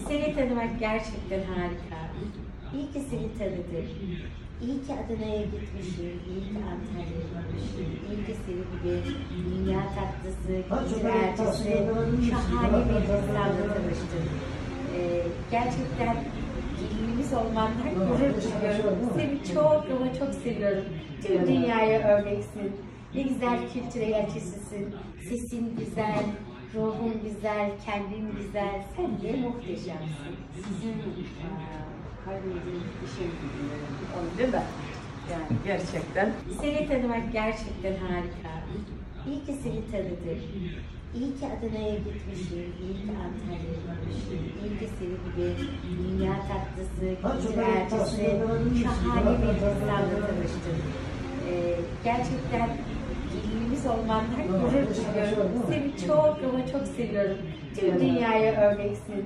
Seni tanımak gerçekten harika. İyi ki seni tanıdım. İyi ki Adana'ya gitmişim, iyi ki Antalya'ya gitmişim, iyi ki senin gibi dünya tatlısı, kültürelcisi, şahane bir insanla tanıştım. Gerçekten gelinimiz olmandan gurur duyuyorum. Seni çok ama çok seviyorum. Tüm dünyaya örneksin. Ne güzel kültürel elçisisin. Sesin güzel, ruhun güzel, kendin güzel. Sen de muhteşemsin. Sizin kalbinizin muhteşem gibi değil mi? Yani gerçekten. Seni tanımak gerçekten harika. İyi ki seni tanıdım. İyi ki Adana'ya gitmişim, iyi ki Antalya'ya gitmişim, iyi ki senin gibi dünya tatlısı, kültürelcisi, şahane bir insanla tanıştım. Gerçekten gelinimiz olmandan gurur duyuyorum. Seni çok ama çok seviyorum. Tüm dünyaya örneksin.